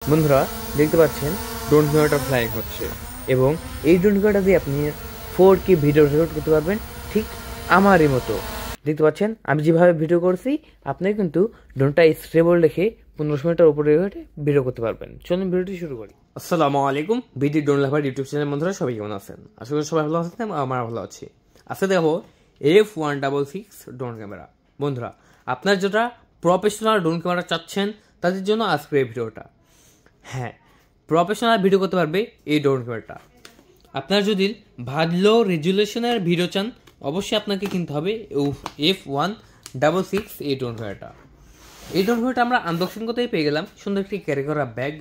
বন্ধুরা দেখতে পাচ্ছেন ড্রোন ক্যামেরাটা ফ্লাইং হচ্ছে এবং এই ড্রোন ক্যামেরাটা দিয়ে আপনি 4K ভিডিও রেকর্ড করতে পারবেন, ঠিক আমারই মতো। দেখতে পাচ্ছেন আমি যেভাবে ভিডিও করছি, আপনি কিন্তু ড্রোনটা স্টেবল রেখে 15 মিনিটের উপরে ভিডিও করতে পারবেন। চলুন ভিডিওটি শুরু করি। আসসালামু আলাইকুম, বিডি ড্রোন লাভার ইউটিউব চ্যানেল বন্ধুরা সবাই কেমন আছেন? আশা করি সবাই ভালো আছেন, আমরা ভালো আছি। আজকে দেখো F166 ড্রোন ক্যামেরা। বন্ধুরা আপনার যেটা প্রফেশনাল ড্রোন ক্যামেরা চাচ্ছেন তাদের জন্য আজকের এই ভিডিওটা। হ্যাঁ, প্রফেশনাল ভিডিও করতে পারবে এই ড্রোন ক্যামেরাটা। আপনার যদি ভালো রেজুলেশনের ভিডিও চান, অবশ্যই আপনাকে কিনতে হবে F166 এই ড্রোন ক্যামেরাটা। এই ড্রোন ক্যামেরাটা আমরা আনবক্সিং করতেই পেয়ে গেলাম সুন্দর একটি ক্যারি করা ব্যাগ,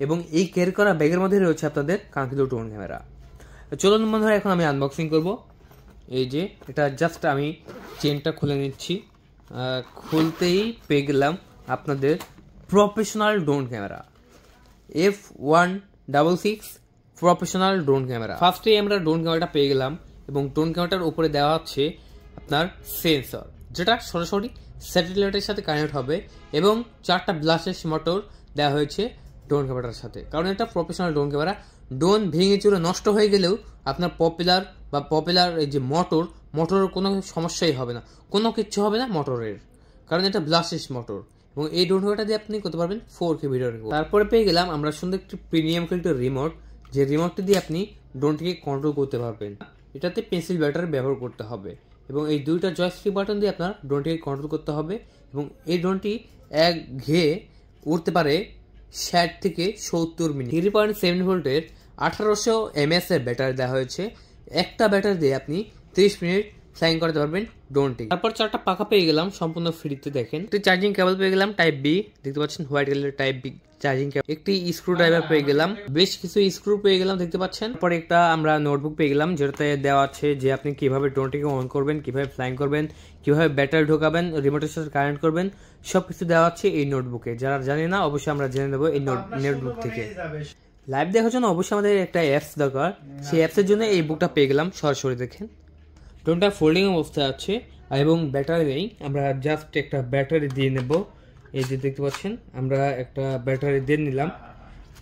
এবং এই ক্যারি করা ব্যাগের মধ্যে রয়েছে আপনাদের কাঙ্ক্ষিত ড্রোন ক্যামেরা। চলুন বন্ধুরা, এখন আমি আনবক্সিং করব। এই যে এটা জাস্ট আমি চেনটা খুলে নিচ্ছি। খুলতেই পেয়ে গেলাম আপনাদের professional drone camera F166 professional drone camera. ফার্স্টেই আমরা ড্রোন ক্যামেরাটা পেয়ে গেলাম, এবং ড্রোন ক্যামেরাটার উপরে দেওয়া হচ্ছে আপনার সেন্সর, যেটা সরাসরি স্যাটেলাইটের সাথে কানেক্ট হবে, এবং 4টা ব্লাস্টের মোটর দেওয়া হয়েছে ড্রোন ক্যামেরাটার সাথে। কারণ এটা প্রফেশনাল ড্রোন ক্যামেরা, ড্রোন ভেঙে চুরে নষ্ট হয়ে গেলেও আপনার পপুলার এই যে মোটরের কোনো সমস্যাই হবে না, কোনো কিচ্ছু হবে না মোটরের, কারণ এটা ব্লাস্টের মোটর। এবং এই ড্রোন ক্যামেরাটা দিয়ে আপনি করতে পারবেন 4K ভিডিও রেকর্ড। তারপরে পেয়ে গেলাম আমরা সুন্দর একটি প্রিমিয়াম কোয়ালিটির রিমোট, যে রিমোটটি দিয়ে আপনি ড্রোনটিকে কন্ট্রোল করতে পারবেন। এটাতে পেন্সিল ব্যাটারি ব্যবহার করতে হবে, এবং এই দুইটা জয়স্টিক বাটন দিয়ে আপনার ড্রোনটিকে কন্ট্রোল করতে হবে। এবং এই ড্রোনটি একঘেয়ে উড়তে পারে 60 থেকে 70 মিনিট। 3.7 ভোল্টের 1800 mAh এর ব্যাটারি দেওয়া হয়েছে। একটা ব্যাটারি দিয়ে আপনি 30 মিনিট ফ্লাইং করতে পারবেন ড্রোনটি। তারপর 4টা পাখা পেয়ে গেলাম সম্পূর্ণ ফ্রিতে। দেখেন একটি চার্জিং কেবল পেয়ে গেলাম টাইপ বি, দেখতে পাচ্ছেন হোয়াইট কালারের টাইপ বি চার্জিং কেবল। একটি স্ক্রু ড্রাইভার পেয়ে গেলাম, বেশ কিছু স্ক্রু পেয়ে গেলাম দেখতে পাচ্ছেন। তারপর একটা আমরা নোটবুক পেয়ে গেলাম, যেটাতে দেওয়া আছে যে আপনি কিভাবে ড্রোনটিকে অন করবেন, কিভাবে ফ্লাইং করবেন, কিভাবে ব্যাটারি ঢোকাবেন, রিমোটের সাথে কানেক্ট করবেন, সবকিছু দেওয়া আছে এই নোটবুকে। যারা জানি না অবশ্যই আমরা জেনে নেবো এই নোটবুক থেকে। লাইভ দেখার জন্য অবশ্যই আমাদের একটা অ্যাপস দরকার, সেই অ্যাপসের জন্য এই বুকটা পেয়ে গেলাম সরাসরি। দেখেন ড্রোনটা ফোল্ডিং অবস্থায় আছে এবং ব্যাটারি নেই, আমরা জাস্ট একটা ব্যাটারি দিয়ে নেব। এই যে দেখতে পাচ্ছেন আমরা একটা ব্যাটারি দিয়ে নিলাম।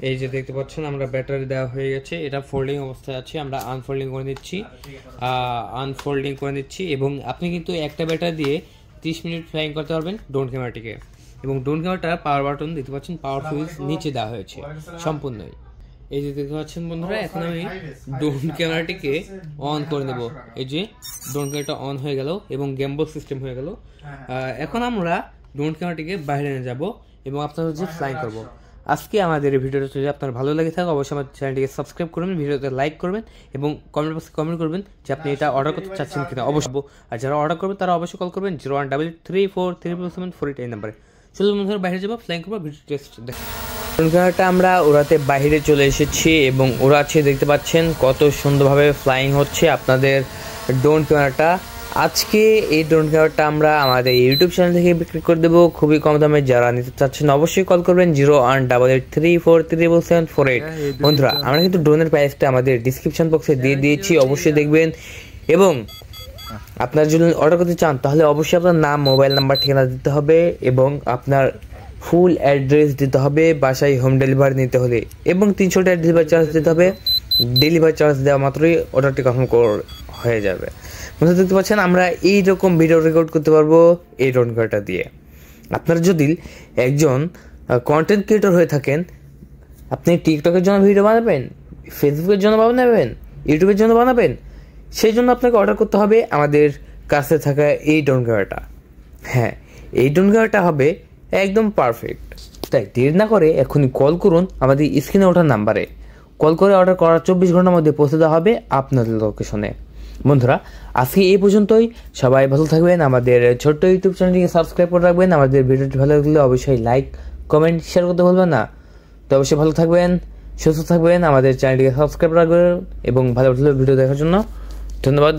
এই যে দেখতে পাচ্ছেন আমরা ব্যাটারি দেওয়া হয়ে গেছে, এটা ফোল্ডিং অবস্থায় আছে। আমরা আনফোল্ডিং করে নিচ্ছি, এবং আপনি কিন্তু একটা ব্যাটারি দিয়ে 30 মিনিট ফ্লাইং করতে পারবেন ড্রোন ক্যামেরাটিকে। এবং ড্রোন ক্যামেরাটার পাওয়ার বাটন দেখতে পাচ্ছেন, পাওয়ার সুইচ নিচে দেওয়া হয়েছে সম্পূর্ণই। এই যে দেখতে পাচ্ছেন বন্ধুরা, এখন আমি ড্রোন ক্যামেরাটিকে অন করে নেব। এই যে ড্রোন ক্যামেরাটা অন হয়ে গেল এবং গেমবল সিস্টেম হয়ে গেল। এখন আমরা ড্রোন ক্যামেরাটিকে বাইরে নিয়ে যাব এবং আপনারা হচ্ছে ফ্লাইং করব। আজকে আমাদের এই ভিডিওটা যদি আপনার ভালো লাগে থাকে, অবশ্যই আমার চ্যানেলটিকে সাবস্ক্রাইব করবেন, ভিডিওতে লাইক করবেন, এবং কমেন্ট বক্সে কমেন্ট করবেন যে আপনি এটা অর্ডার করতে চাচ্ছেন কিনা। অবশ্যই, আর যারা অর্ডার করবেন তারা অবশ্যই কল করবেন 0133437748 এই নাম্বারে। চলুন বন্ধুরা বাইরে যাবো, ফ্লাইং করবো, ভিডিও টেস্ট দেখো। ড্রোন ক্যামেরাটা আমরা ওড়াতে বাইরে চলে এসেছি এবং ওড়াচ্ছে, দেখতে পাচ্ছেন কত সুন্দরভাবে ফ্লাইং হচ্ছে আপনাদের ড্রোন ক্যামেরাটা। আজকে এই ড্রোন ক্যামেরাটা আমরা আমাদের ইউটিউব চ্যানেল থেকে বিক্রি করে দেবো খুবই কম দামে। যারা নিতে চাচ্ছেন অবশ্যই কল করবেন 0188343778। বন্ধুরা আমরা কিন্তু ড্রোনের প্রাইসটা আমাদের ডিসক্রিপশন বক্সে দিয়ে দিয়েছি, অবশ্যই দেখবেন। এবং আপনারা যদি অর্ডার করতে চান তাহলে অবশ্যই আপনার নাম, মোবাইল নাম্বার, ঠিকানা দিতে হবে, এবং আপনার ফুল অ্যাড্রেস দিতে হবে বাসায় হোম ডেলিভারি নিতে হলে, এবং 300 টাকা ডেলিভারি চার্জ দিতে হবে। ডেলিভারি চার্জ দেওয়া মাত্রই অর্ডারটি কনফার্ম হয়ে যাবে। বন্ধুরা দেখতে পাচ্ছেন আমরা এইরকম ভিডিও রেকর্ড করতে পারবো এই ড্রোন ক্যামেরাটা দিয়ে। আপনারা যদি একজন কন্টেন্ট ক্রিয়েটর হয়ে থাকেন, আপনি টিকটকের জন্য ভিডিও বানাবেন, ফেসবুকের জন্য বানাবেন, ইউটিউবের জন্য বানাবেন, সেই জন্য আপনাকে অর্ডার করতে হবে আমাদের কাছে থাকা এই ড্রোন ক্যামেরাটা। হ্যাঁ, এই ড্রোন ক্যামেরাটা হবে একদম পারফেক্ট। তাই দেরি না করে এখনই কল করুন আমাদের স্ক্রিনে ওঠার নাম্বারে। কল করে অর্ডার করার 24 ঘন্টার মধ্যে পৌঁছে দেওয়া হবে আপনাদের লোকেশনে। বন্ধুরা আজকে এই পর্যন্তই, সবাই ভালো থাকবেন। আমাদের ছোট্ট ইউটিউব চ্যানেলটিকে সাবস্ক্রাইব করে রাখবেন। আমাদের ভিডিওটি ভালো লাগলে অবশ্যই লাইক, কমেন্ট, শেয়ার করতে ভুলবেন না। তো অবশ্যই ভালো থাকবেন, সুস্থ থাকবেন, আমাদের চ্যানেলটিকে সাবস্ক্রাইব রাখবেন, এবং ভালো ভালো ভিডিও দেখার জন্য ধন্যবাদ।